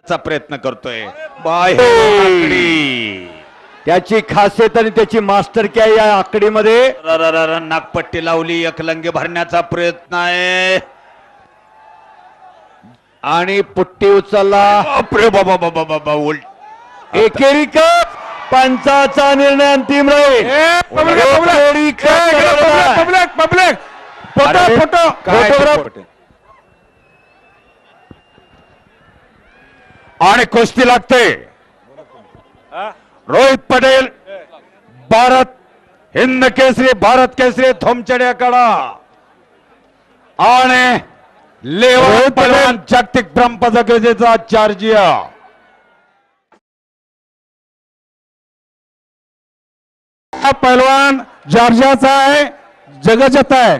चा प्रयत्न करतोय बाहेर त्याची खासियत आणि त्याची मास्टरकी आहे या आकडीमध्ये. नागपट्टी लावली, एकलंगी भरण्याचा प्रयत्न आहे आणि पुट्टी उचलला. बापरे बाबा बाबा बाबा उलट एकेरी कप पंचाचा निर्णय अंतिम राहील. आणि कुस्ती लागते. रोहित पटेल भारत हिंद केसरी, भारत केसरी धोमचड्याकडा आणि लेवा पटेल जागतिक ब्रह्मपदकचा जॉर्जिया. पैलवान जॉर्जियाचा आहे, जगज्जेता आहे.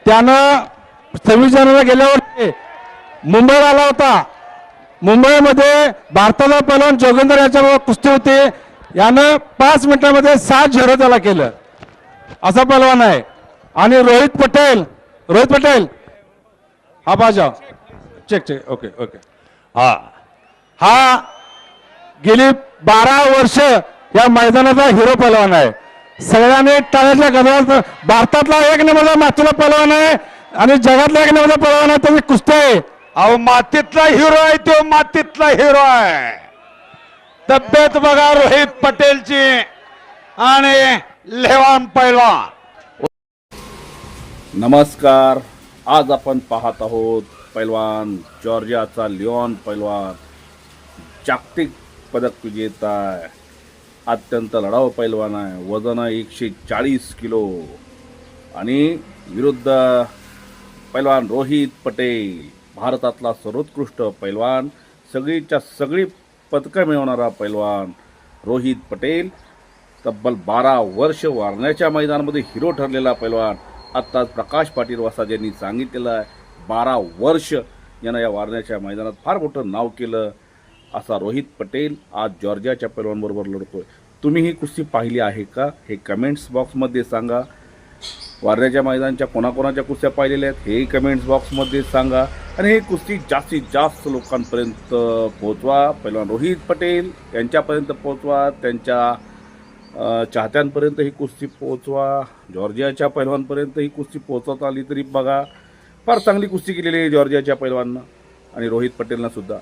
त्यानं 26 जानेवारीला गेल्यावर मुंबईला आला होता. मुंबईमध्ये भारताचा पैलवान जोगेंद्र याच्याबरोबर कुस्ती होती. यानं 5 मिनिटांमध्ये 7-0 त्याला केलं. असा पैलवान आहे. आणि रोहित पटेल हा बाजा चेक ओके ओके. हा गेली 12 वर्ष या मैदानाचा हिरो पैलवान आहे. सगळ्यांनी टाळ्याच्या गजरात भारतातला 1 नंबरचा मातीला पैलवान आहे आणि जगातला 1 नंबरचा पैलवान आहे. त्याची कुस्ती आहे. अहो मातीतला हिरो आहे तो, मातीतला हिरो आहे. तब्येत बघा रोहित पटेलची आणि लेवान पैलवान. नमस्कार. आज आपण पाहत आहोत पैलवान जॉर्जियाचा लिओन पैलवान, जागतिक पदक विजेता आहे. अत्यंत लढाऊ पैलवान आहे. वजन 140 किलो. आणि विरुद्ध पैलवान रोहित पटेल, भारतातला सर्वोत्कृष्ट पैलवान, सगळीच्या सगळी पदकं मिळवणारा पैलवान रोहित पटेल. तब्बल 12 वर्ष वारण्याच्या मैदानामध्ये हिरो ठरलेला पैलवान. आत्ताच प्रकाश पाटील वसाद यांनी सांगितलेलं आहे 12 वर्ष यानं या वारण्याच्या मैदानात फार मोठं नाव केलं. असा रोहित पटेल आज जॉर्जियाच्या पैलवानबरोबर लढतोय. तुम्ही ही कुस्ती पाहिली आहे का हे कमेंट्स बॉक्समध्ये सांगा. वारण्याच्या मैदानाच्या कोणाकोणाच्या कुस्त्या पाहिलेल्या आहेत हेही कमेंट्स बॉक्समध्ये सांगा. आणि ही कुस्ती जास्तीत जास्त लोकांपर्यंत पोहोचवा. पैलवान रोहित पटेल यांच्यापर्यंत पोहोचवा, त्यांच्या चाहत्यांपर्यंत ही कुस्ती पोहोचवा. जॉर्जियाच्या पैलवानपर्यंत ही कुस्ती पोहोचवता आली तरी बघा. फार चांगली कुस्ती केलेली आहे जॉर्जियाच्या पैलवाननं आणि रोहित पटेलनं सुद्धा.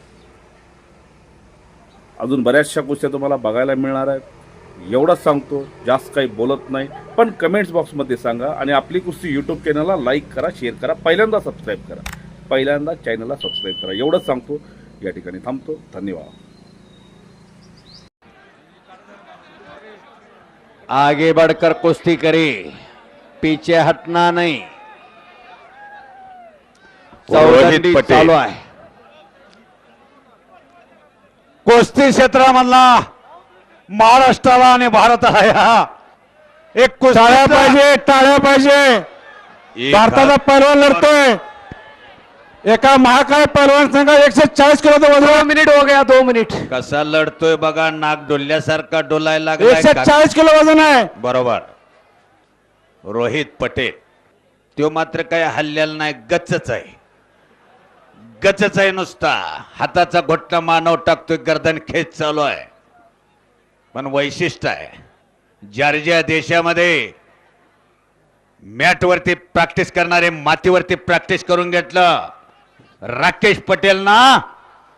अजून बऱ्याचशा कुस्त्या तुम्हाला बघायला मिळणार आहेत. एवढंच सांगतो, जास्त काही बोलत नाही. पण कमेंट्स बॉक्समध्ये सांगा. आणि आपली कुस्ती यूट्यूब चॅनलला लाईक करा, शेअर करा, पहिल्यांदा सबस्क्राईब करा, पहिल्यांदा चॅनलला सबस्क्राईब करा. एवढंच सांगतो. या ठिकाणी थांबतो. धन्यवाद. आगे बढ़कर कुश्ती करे, पीछे हटना नहीं. रोहित पटेल चालू आहे. कुस्ती क्षेत्रामधला महाराष्ट्राला आणि भारताला या एक टाळ्या पाहिजे. भारताचा पैलवान लढतोय. एका महाकाय पैलवान संघ 140 किलो वजन. 2 मिनिट हो गया, 2 मिनिट. कसा लढतोय बघा, नाक डोलल्यासारखा डोलायला लागलाय. 140 किलो वजन आहे. बरोबर. रोहित पटेल तो मात्र काय हल्लेला नाही, गच्चच आहे. गच्चच आहे नुसता. हाताचा घोटणा मानव टाकतोय, गर्दन खेच चालू आहे. पण वैशिष्ट्य आहे जॉर्जिया देशामध्ये मॅटवरती प्रॅक्टिस करणारे मातीवरती प्रॅक्टिस करून घेतलं राकेश पटेल ना.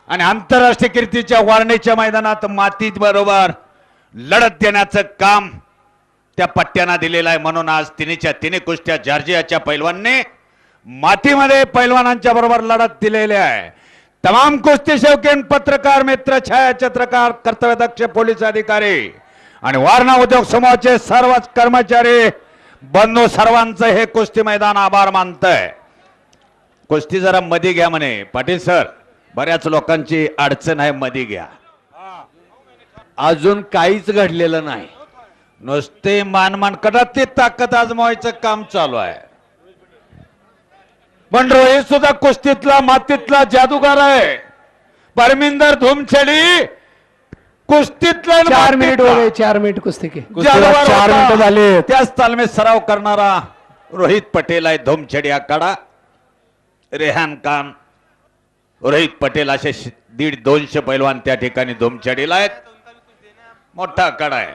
आणि आंतरराष्ट्रीय कीर्तीच्या वारणेच्या मैदानात मातीत बरोबर लढत देण्याचं काम त्या पट्ट्यांना दिलेलं आहे. म्हणून आज तिन्ही कुस्त्या जॉर्जियाच्या पैलवानने मातीमध्ये पैलवानांच्या बरोबर लढत दिलेली आहे. तमाम कुस्ती शौकीन पत्रकार मित्र, छायाचित्रकार, कर्तव्यदक्ष पोलीस अधिकारी आणि वारणा उद्योग समूहाचे सर्वच कर्मचारी बंधू सर्वांचं हे कुस्ती मैदान आभार मानतंय. कुस्ती जरा मध्ये घ्या म्हणे पाटील सर, बऱ्याच लोकांची अडचण आहे, मध्ये घ्या. अजून काहीच घडलेलं नाही. नुसते मानकटात ती ताकद आजमावायचं काम चालू आहे. पण रोहित सुद्धा कुस्तीतला मातीतला जादूगार आहे. परमिंदर धुमछडी कुस्तीतला 4 मिनिट हो गए, 4 मिनिट कुस्ती के. 4 मिनिटं झाले. त्याच तालमीत सराव करणारा रोहित पटेल आहे. धुमछडी आखाडा, रेहान खान, रोहित पटेल असे 150-200 पैलवान त्या ठिकाणी धुमचडीला आहेत. मोठा आखाडा आहे.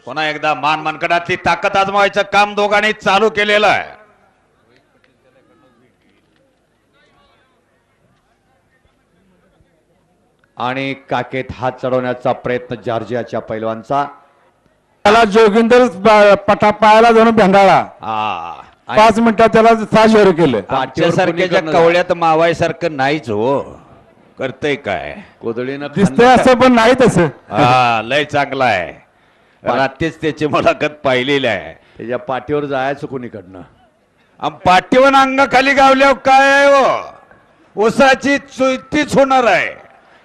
पुन्हा एकदा मनकडातली ताकद आजमावायचं काम दोघांनी चालू केलेलं आहे. आणि काकेत हात चढवण्याचा प्रयत्न जॉर्जियाच्या पैलवानचा. त्याला जोगिंदर पटा पायाला जाऊन भेंडाळा. हा 5 मिनिटात त्याला 6 शेर केलं. आमच्यासारख्याच्या कवळ्यात मावायसारखं नाहीच हो. करतय काय कोदळीनं दिसतंय असं पण नाही तसं. हा लय चांगला आहे. रात्रीच त्याची मुलाखत पाहिलेली आहे. त्याच्या पाठीवर जायचं कोणीकडनं. पाठीवर अंगाखाली गावल्यावर काय आहे हो. उसाची चुईतीच होणार आहे.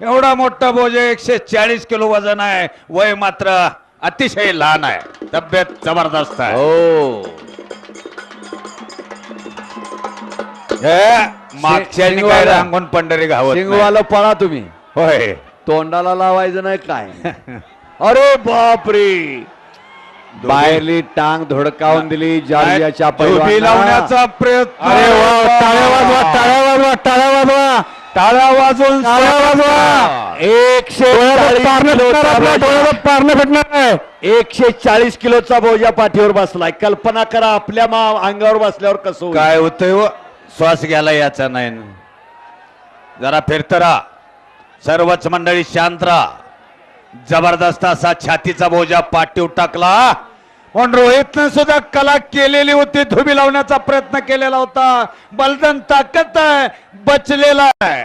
एवढा मोठा बोज 140 किलो वजन आहे. वय मात्र अतिशय लहान आहे. तब्येत जबरदस्त आहे. हो मागच्या काय शिंगवाला. रांगून पंढरी घावत नाही. सिंगवाला पळा तुम्ही. होय तोंडाला लावायचं नाही काय. अरे बापरे बाहेरली टांग धडकावून दिली जॉर्जियाच्या उभी पैलवानाला. लावण्याचा प्रयत्न. अरे वा, टाळ्या वाजवा, टाळ्या वाजवा, टाळ्या वाजवा, टाळ्या वाजवून टाळ्या वाजवा. 140 भेटणार आहे. 140 किलोचा बोजा पाठीवर बसलाय. कल्पना करा आपल्या अंगावर बसल्यावर कसं होईल. काय होतंय हो? श्वास घ्यायला याचा नाही. जरा फिरत राहा. सर्वच मंडळी शांत राहा. जबरदस्त असा छातीचा बोजा पाठीवर टाकला. पण रोहितने सुद्धा कला केलेली होती. धुबी लावण्याचा प्रयत्न केलेला होता. बलदन ताकद आहे, बचलेला आहे.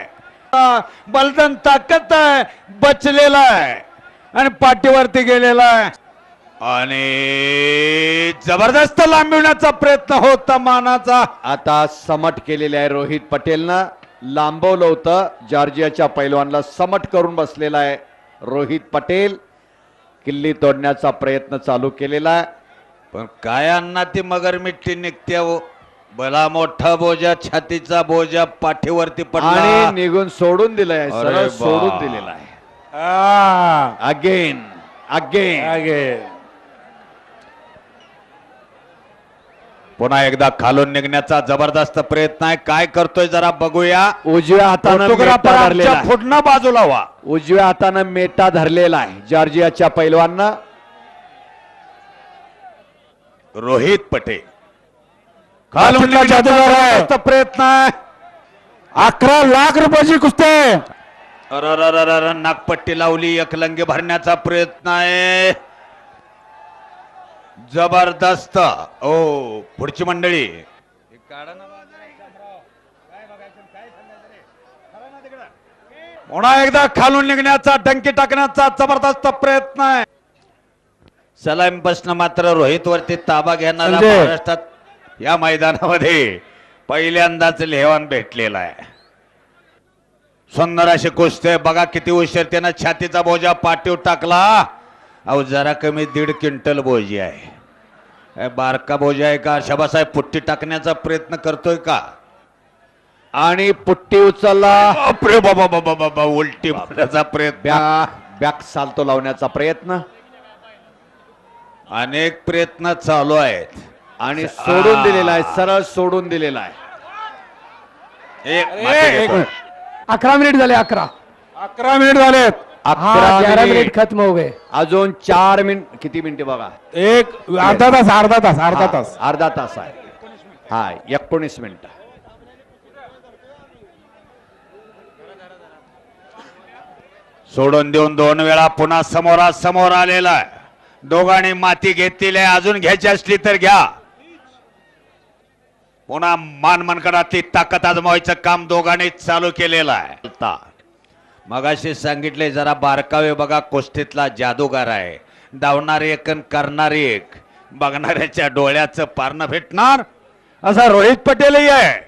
बलदन ताकद आहे, बचलेला आहे आणि पाठीवरती गेलेला आहे. आणि जबरदस्त लांबविण्याचा प्रयत्न होता मानाचा. आता समट केलेले आहे रोहित पटेलनं. लांबवलं होतं जॉर्जियाच्या पैलवानला. समट करून बसलेला आहे रोहित पटेल. किल्ली तोडण्याचा प्रयत्न चालू केलेला आहे. पण काय अण्णा ती मगर मिट्टी निघते हो. भला मोठा बोजा, छातीचा बोजा पाठीवरती पडला आणि निघून सोडून दिलाय. अरे सरळ बा. सोडून दिलेला आहे. आ, अगेन अगेन आगे. पुन्हा एकदा खालून निघण्याचा जबरदस्त प्रयत्न आहे. काय करतोय जरा बघूया. उजव्या हातानं फोटोग्राफर मेटा धरलेला आमच्या आहे. पुढनं बाजूला व्हा. उजव्या हातानं मेटा धरलेला आहे जॉर्जियाच्या पैलवाननं. रोहित पटेल खालून खालून निघण्याचा जादूगार आहे. जबरदस्त प्रयत्न आहे. 11 लाख रुपयाची कुस्ती आहे. अररररर, नागपट्टी लावली. एकलंगी भरण्याचा प्रयत्न आहे. जबरदस्त. ओ पुढची मंडळी पुन्हा एकदा खालून निघण्याचा, डंकी टाकण्याचा जबरदस्त प्रयत्न आहे. सलाम बसणं मात्र रोहित वरती ताबा घेणारा संजय. महाराष्ट्रात या मैदानामध्ये पहिल्यांदाच लेवान भेटलेला आहे. सुंदर अशी कुस्ती. बघा किती उशीर त्यानं छातीचा बोजा पाठीवर टाकला. अहो जरा कमी 1.5 क्विंटल बोजी आहे. हे बारका बोजा आहे का? शबासाहेब पुट्टी टाकण्याचा प्रयत्न करतोय का? आणि पुट्टी उचलला. बापरे बाबा बाबा बाबा, उलटी मारण्याचा प्रयत्न. बॅक सालतो लावण्याचा प्रयत्न. अनेक प्रयत्न चालू आहेत आणि सोडून दिलेला आहे. सरळ सोडून दिलेला आहे. मागे एक घेतो. मिनिट. 11 मिनिट झाले. 11 मिनिट झालेत. 11 मिनिट खत्म हो गए. अजून 4 मिनिट. किती मिनिटे बघा. एक अर्धा तास अर्धा तास. अर्धा तास आहे. हा 19 मिनिट. सोडून देऊन 2 वेळा पुन्हा समोर आलेला आहे. दोघांनी माती घेतलेली आहे. अजून घ्यायची असली तर घ्या. पुन्हा मनकडातली ताकद आजमावायचं काम दोघांनी चालू केलेलं आहे. मगाशी सांगितले जरा बारकावे बघा. कुस्तीतला जादूगार आहे. धावणारे एक आणि करणारे एक. बघणाऱ्याच्या डोळ्याचं पारणं भेटणार असा रोहित पटेलही आहे.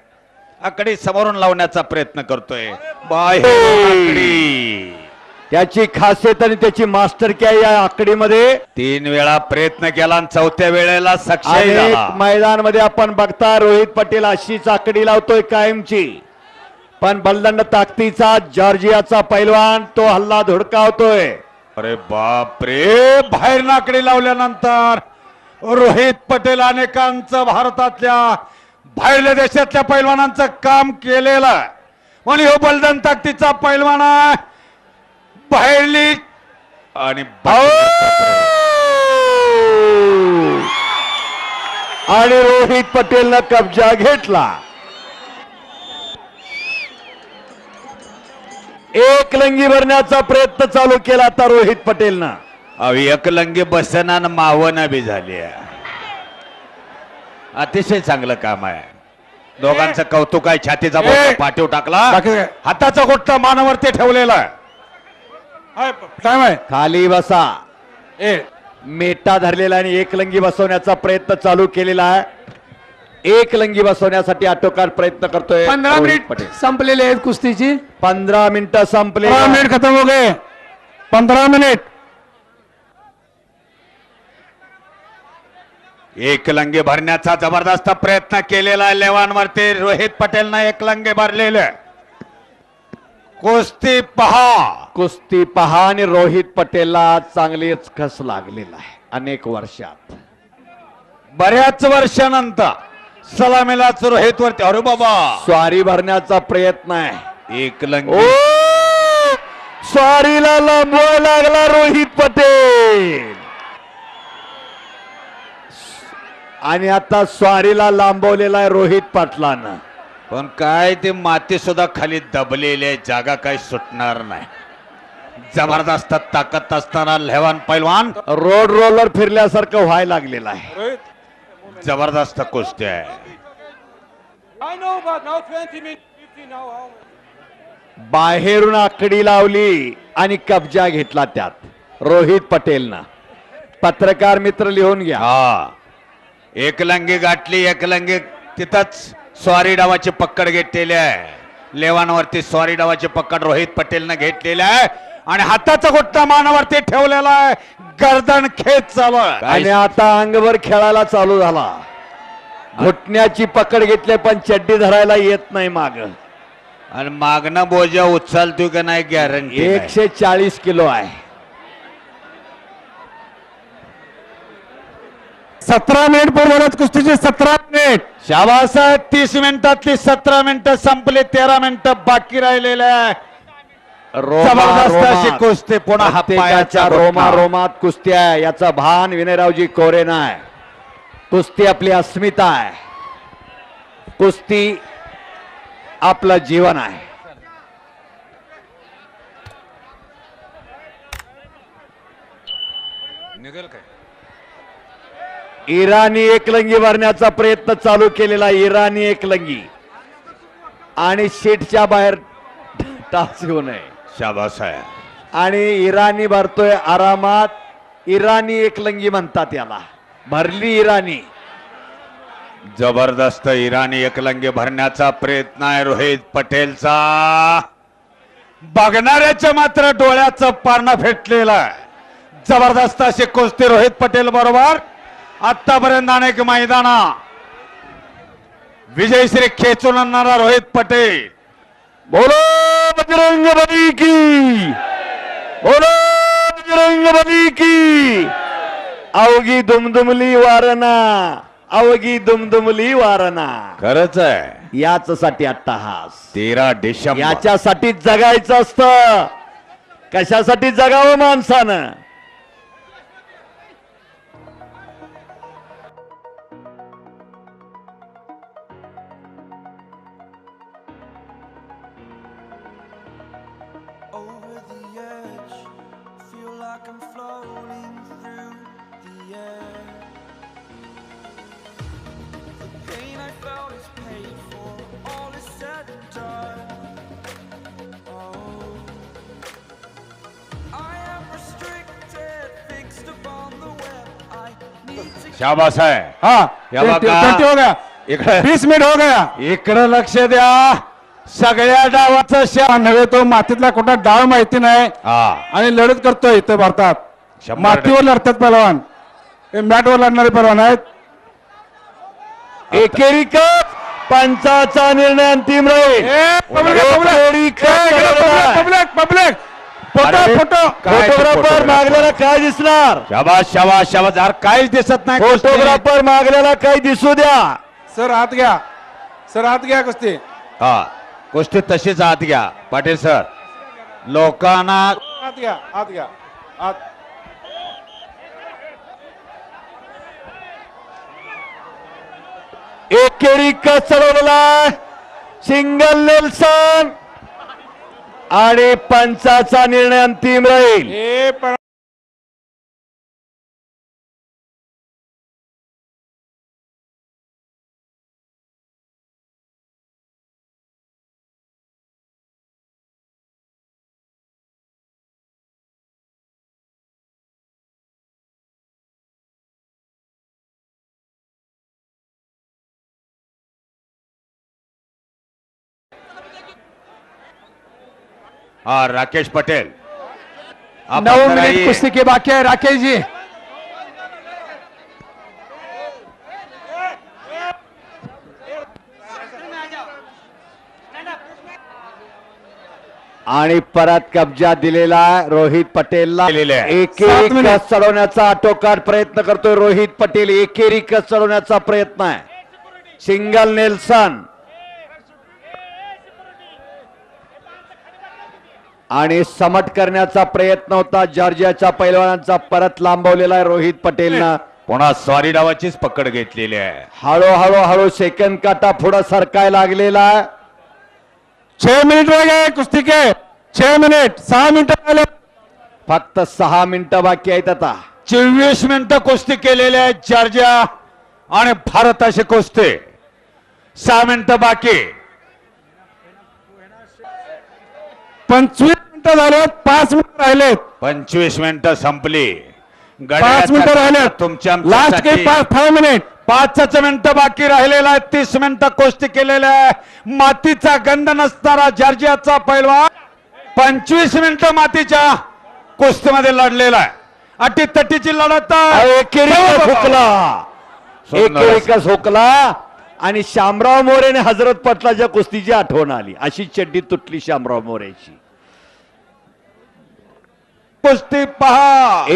आकडी समोरून लावण्याचा प्रयत्न करतोय. आकडी. त्याची खासियत आणि त्याची मास्टर काय या आकडीमध्ये. 3 वेळा प्रयत्न केला आणि 4थ्या वेळेला सक्षम अनेक झाला. मैदानमध्ये आपण बघता रोहित पटेल अशीच आकडी लावतोय कायमची. पण बलदंड ताकदीचा जॉर्जियाचा पैलवान तो हल्ला धुडकावतोय. अरे बाप रे. बाहेर नाकडी लावल्यानंतर रोहित पटेल अनेकांचं भारतातल्या बाहेरल्या देशातल्या पैलवानांचं काम केलेलं आहे. पण ह्यो बलदान ताकदीचा पैलवान आहे बाहेरली आणि आणि रोहित पटेलनं कब्जा घेतला. एक लंगी भरण्याचा प्रयत्न चालू केला आता रोहित पटेलनं. अहो एकलंगी बसना न मावना बी झाली आहे. अतिशय चांगलं काम आहे. दोघांचं कौतुक आहे. छातीचा बोट पाठीव टाकला, बाकी काय? हाताचा गोट्टा मानावरती ठेवलेला आहे. टाइम आहे. खाली बसा. ए मेटा धरलेला आणि एक लंगी बसवण्याचा प्रयत्न चालू केलेला आहे. एक लंगी बसवण्यासाठी आटोकाट प्रयत्न करतोय 15 रोहित मिनिट पटेल. संपलेले आहेत कुस्तीची. 15 मिनिटं संपले. 15 मिनट खत्म हो गए. 15 मिनिट. एकलंगी भरण्याचा जबरदस्त प्रयत्न केलेला आहे लेवांवरती रोहित पटेलनं एकलंगी भरलेले. कुस्ती पहा. कुस्ती पहा आणि रोहित पटेलला चांगलीच खस लागलेला आहे अनेक वर्षात. बऱ्याच वर्षानंतर सलामीलाच रोहित वरती. अरे बाबा स्वारी भरण्याचा प्रयत्न आहे. ओ एकलंगी स्वारीला लांबवायला लागला रोहित पटेल आणि आता स्वारीला लांबवलेला आहे रोहित पाटलानं. पण काय ते माती सुद्धा खाली दबलेली आहे. जागा काही सुटणार नाही. जबरदस्त ताकद असताना लेवान पैलवान रोड रोलर फिरल्यासारखं व्हायला लागलेलं आहे. जबरदस्त कुस्ती आहे. बाहेरून आकडी लावली आणि कब्जा घेतला त्यात रोहित पटेलनं. पत्रकार मित्र लिहून घ्या. हा एकलंगी गाठली. एकलंगी तिथंच स्वारी डावाची पकड घेतलेली आहे. लेवांवरती स्वारी डावाची पकड रोहित पटेलनं घेतलेली आहे आणि हाताचा गोट्टा मानावरती ठेवलेला आहे. गर्दन खेच चालू आहे. आणि आता अंगभर खेळायला चालू झाला. घुटण्याची पकड घेतली पण चड्डी धरायला येत नाही माग. आणि मागणं बोजा उचलतो का नाही गॅरंटी 140 किलो आहे. 17 मिनिट पूर्वच कुस्तीची. 17 मिनिट. शाबासाहेब 30 मिनिटातली 17 मिनिटं संपली. 13 मिनिटं बाकी राहिलेले आहे. जबरदस्त अशी कुस्ती. पुन्हा हा पायाचा रोमा रोमात कुस्ती आहे याचा भान विनयरावजी कोरे नाही. कुस्ती आपली अस्मिता आहे. कुस्ती आपलं जीवन आहे. निघेल काय इराणी एकलंगी भरण्याचा प्रयत्न चालू केलेला. इराणी एकलंगी आणि शीटच्या बाहेर टाच घेऊ नये. शाबासाहेब आणि इराणी भरतोय आरामात. इराणी एकलंगी म्हणतात याला. भरली इराणी. जबरदस्त इराणी एकलंगी भरण्याचा प्रयत्न आहे रोहित पटेलचा. बघणाऱ्याच्या मात्र डोळ्याचं पारणं फेटलेलं आहे. जबरदस्त अशी कुस्ती रोहित पटेल बरोबर आतापर्यंत अनेक मैदाना विजयश्री खेचून आणणारा रोहित पटेल. बोलो बजरंग बली की. बोलो बजरंग बली की. अवघी दुमदुमली वारणा. अवघी दुमदुमली वारणा. खरंच आहे. याच्यासाठी अट्टहास. 13 डिसेंबर याच्यासाठी जगायचं असतं. कशासाठी जगावं माणसानं. Over the edge, feel like I'm floating through the air. The pain I felt is paid for, all is said and done. Oh, I am restricted, fixed upon the web. I need to शाबास आहे. हाँ या बघा. 20 हो गया. इकडे 20 minute हो गया. इकडे लक्ष द्या. सगळ्या डावाचं नव्हे तो मातीतला कुठला डाव माहिती नाही हा आणि लढत करतोय इथे भारतात. 100% मातीवर लढतात पहलवान. हे मॅटवर लढणारे पहलवान आहेत. एकेरी कप पंचाचा निर्णय अंतिम राहील. एकेरी कप पब्लिक पब्लिक फोटो अरे, फोटो. काय ते फोटोग्राफर फोटोग्राफर? मागल्याला काय दिसणार. शाबास शाबास शाबास. यार काहीच दिसत नाही. फोटोग्राफर मागल्याला काय दिसू द्या. सर आत घ्या. सर आत घ्या कुस्ती. हा कुस्ती तशीच आत घ्या पाटील सर. लोकांना आत घ्या आत घ्या आत. एकेरी कस चढवलेला सिंगल नेल्सन आणि पंचाचा निर्णय अंतिम राहील. हे पण हा राकेश पटेल 9 मिनिट कुस्ती के बाकी है राकेश जी. आणि परत कब्जा दिलेला रोहित पटेलला. दिलेले आहे. एकेरी 7 मिनिट. कस चढवण्याचा आटोकाट प्रयत्न करतोय रोहित पटेल. एकेरी कस चढवण्याचा प्रयत्न आहे. सिंगल नेल्सन आणि समट करण्याचा प्रयत्न होता जॉर्जियाच्या पैलवानांचा. परत लांबवलेला आहे रोहित पटेलनं. पुन्हा स्वारी डावाचीच पकड घेतलेली आहे. हळूहळू सेकंद काटा पुढे सरकाय लागलेला आहे. 6 मिनिट रह गए कुस्ती के. 6 मिनिट 6 मिनिट राहिले. फक्त 6 मिनिटं बाकी आहेत आता. 24 मिनिटं कुस्ती केलेली आहे जॉर्जिया आणि भारताची कुस्ती. 6 मिनिटं बाकी. 25 मिनिटं झाले. 5 मिनिट राहिलेत. 25 मिनिटं संपली. 5 मिनिटं राहिलेत. तुमच्या लास्ट के 5 मिनिट. 5 मिनिटं बाकी राहिलेला आहे. 30 मिनिटं कुस्ती केलेल्या आहे. मातीचा गंध नसणारा जॉर्जियाचा पैलवान 25 मिनिटं मातीच्या कुस्तीमध्ये लढलेला आहे. अटीतटीची लढत आहे. एकेरीचा हुकला. एकेरीचा हुकला आणि शामराव मोरेने हजरत पटलाच्या कुस्तीची आठवण आली. अशी चड्डी तुटली शामराव मोरेची. कुस्ती पहा.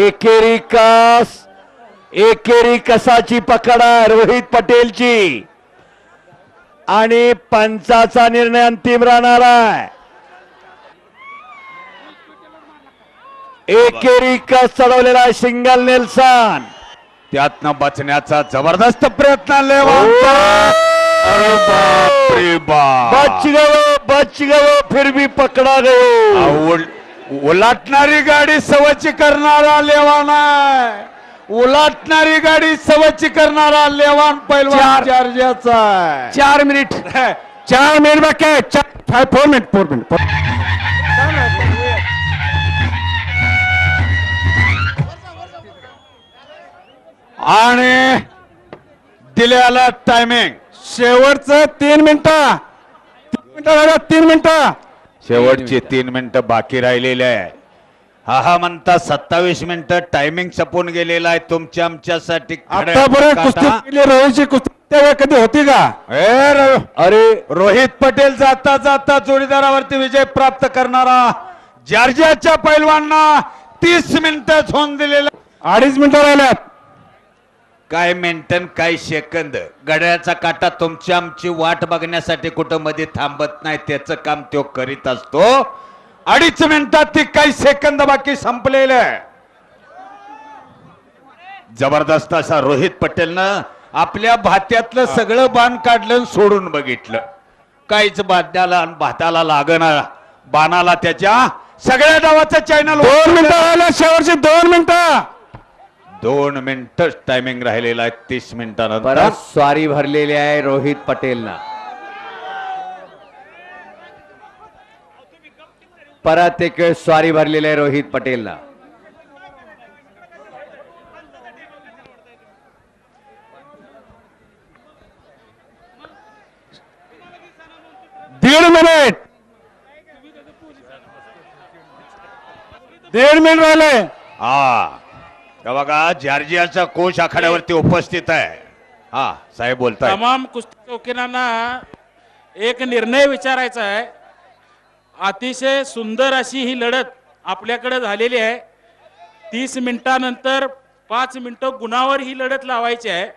एकेरी कसाची पकड आहे रोहित पटेलची आणि पंचाचा निर्णय अंतिम राहणार आहे. एकेरी कस चढवलेला आहे सिंगल नेल्सन. त्यातनं बचण्याचा जबरदस्त प्रयत्न लेवांचा. अरे बापरे बाप. बच गयो फिर भी पकडा गयो. उलाटणारी गाडी सवची करणारा लेवान आहे. उलाटणारी गाडी सवची करणारा लेवान पैलवान जॉर्जियाचा आहे. 4 मिनिट. 4 मिनिट बाकी आहे. 4 मिनिट. आणि दिलेला टायमिंग शेवटचं 3 मिनिटं. 3 मिनिटं. शेवटची 3 मिनिटं बाकी राहिलेली आहे. हा म्हणता 27 मिनिटं टायमिंग संपून गेलेला आहे तुमच्या आमच्यासाठी. आतापर्यंत कुस्ती केली रोहितची कुस्ती त्यावेळी कधी होती का? अरे रोहित पटेल जाता जाता जोडीदारावरती विजय प्राप्त करणारा जॉर्जियाच्या पैलवांना 30 मिनिटं झोन दिलेला. 2.5 मिनिटं राहिल्यात. काय मिनिटन काय सेकंद. घड्याळाचा काटा तुमची आमची वाट बघण्यासाठी कुठं मध्ये थांबत नाही. त्याचं काम तो करीत असतो. 2.5 मिनिटात ती काही सेकंद बाकी संपलेलं आहे. जबरदस्त असा रोहित पटेलनं आपल्या भात्यातलं सगळं बाण काढलं सोडून बघितलं. काहीच बांधाला भाताला लागणार बाणाला त्याच्या सगळ्या डावाचं चॅनल. 2 मिनिटं राहिल्या. शेवटची 2 मिनिटं. 2 मिनिटं टायमिंग राहिलेला आहे 30 मिनिटानंतर. परत स्वारी भरलेली आहे रोहित पटेलनं. परत एक वेळ स्वारी भरलेली आहे रोहित पटेलनं. दीड मिनिट राहिले. हा तर बघा जॉर्जियाचा कोच आखाड्यावरती उपस्थित आहे. हा साहेब बोलताय. तमाम कुस्ती शौकीनांना एक निर्णय विचारायचा आहे. अतिशय सुंदर अशी ही लढत आपल्याकडे झालेली आहे. 30 मिनिटानंतर 5 मिनिटं गुणावर ही लढत लावायची आहे.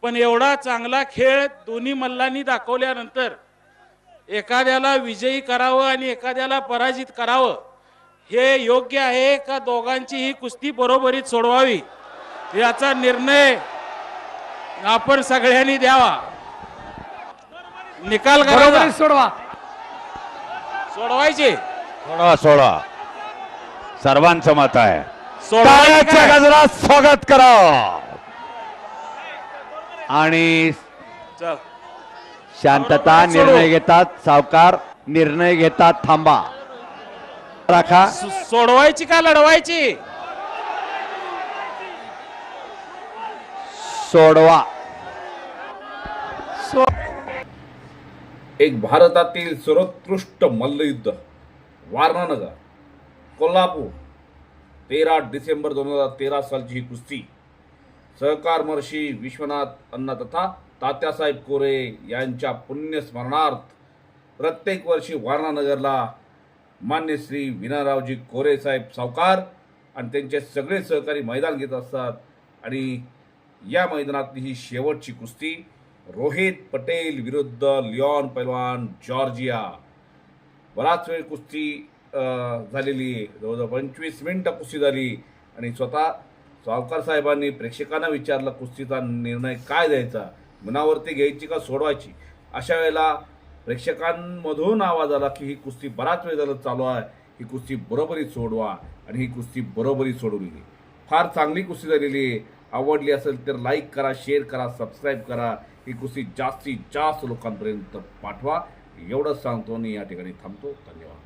पण एवढा चांगला खेळ दोन्ही मल्लांनी दाखवल्यानंतर एखाद्याला विजयी करावं आणि एखाद्याला पराजित करावं हे योग्य आहे का दोघांची ही कुस्ती बरोबरीत सोडवावी याचा निर्णय आपण सगळ्यांनी द्यावा. निकाल करावा. बरोबरीत सोडवा. सोडवायचे. सोडवा सर्वांचं मत आहे. सोडवायचे टाळ्याच्या काय? गजरात स्वागत करा आणि चल. शांतता. निर्णय घेतात सावकार, निर्णय घेतात थांबा राखा. सोडवायची का लढवायची? सोडवा. एक भारतातील सर्वोत्कृष्ट मल्लयुद्ध वारणानगर कोल्हापूर 13 डिसेंबर 2013 सालची ही कुस्ती सहकार महर्षी विश्वनाथ अण्णा तथा तात्यासाहेब कोरे यांच्या पुण्यस्मरणार्थ प्रत्येक वर्षी वारणानगरला मान्य श्री विनारावजी कोरे साहेब सावकार आणि त्यांचे सगळे सहकारी मैदान घेत असतात. आणि या मैदानातली ही शेवटची कुस्ती रोहित पटेल विरुद्ध लिओन पैलवान जॉर्जिया. बराच वेळ कुस्ती झालेली आहे. जवळजवळ 25 मिनिटं कुस्ती झाली आणि स्वतः सावकार साहेबांनी प्रेक्षकांना विचारलं कुस्तीचा निर्णय काय द्यायचा, मनावरती घ्यायची का सोडवायची. अशा वेळेला प्रेक्षकांमधून आवाज आला की ही कुस्ती बराच वेळ झालं चालू आहे, ही कुस्ती बरोबरीत सोडवा आणि ही कुस्ती बरोबरीत सोडवली. फार चांगली कुस्ती झालेली आहे. आवडली असेल तर लाईक करा, शेअर करा, सबस्क्राईब करा. ही कुस्ती जास्तीत जास्त लोकांपर्यंत पाठवा. एवढंच सांगतो आणि या ठिकाणी थांबतो. धन्यवाद.